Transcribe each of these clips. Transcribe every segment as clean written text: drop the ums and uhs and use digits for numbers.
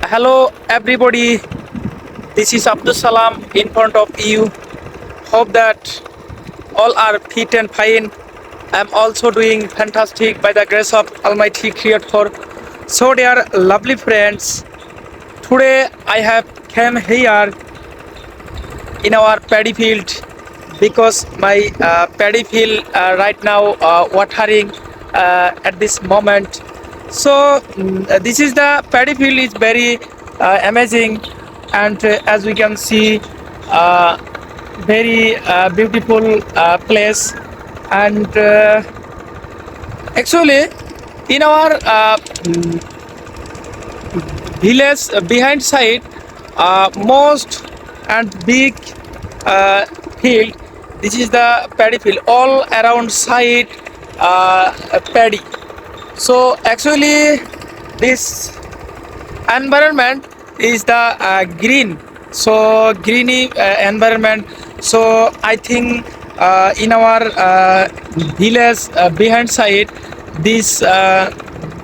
Hello, everybody. This is Abdul Salam in front of you. Hope that all are fit and fine. I'm also doing fantastic by the grace of Almighty Creator. So, dear lovely friends, today I have came here in our paddy field because my paddy field right now watering at this moment. So this is the paddy field is very amazing, and as we can see, very beautiful place. And actually, in our village behind side, most and big uh, field. This is the paddy field. All around side paddy. So actually, this environment is the green. So greeny environment. So I think in our village behind side, this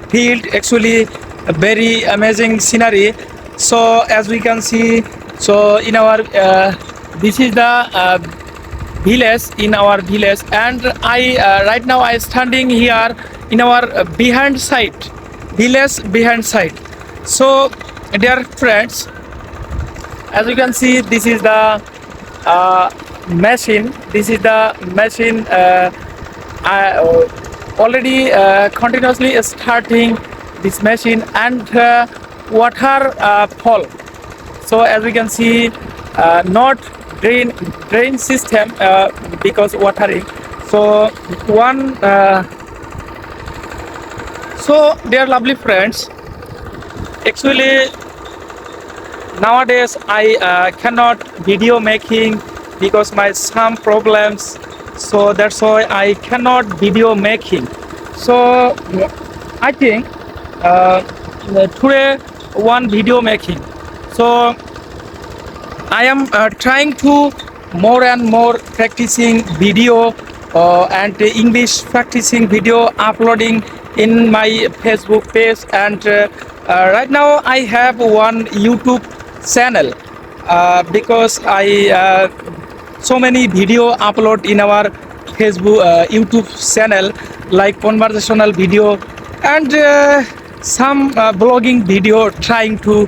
field actually a very amazing scenery. So as we can see, so in our this is the village in our village, and I right now I standing here in our behind side village behind side. So dear friends, as you can see, this is the machine. This is the machine I, already continuously starting this machine, and water fall. So as we can see, not drain system because watering. So one so dear lovely friends, actually nowadays I cannot video making because my some problems. So that's why I cannot video making. So I think today one video making. So I am trying to more and more practicing video and English practicing video uploading in my Facebook page, and right now I have one YouTube channel because I so many video upload in our Facebook YouTube channel, like conversational video and some blogging video, trying to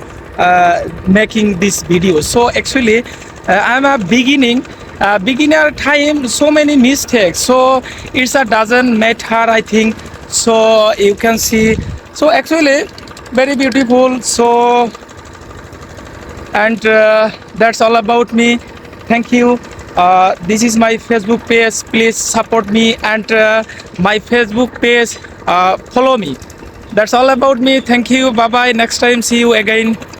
making this video. So actually I'm a beginner time, so many mistakes, so it's a doesn't matter, I think. So you can see, so actually very beautiful. So and that's all about me. Thank you. This is my Facebook page. Please support me, and my Facebook page, follow me. That's all about me. Thank you. Bye bye. Next time, see you again.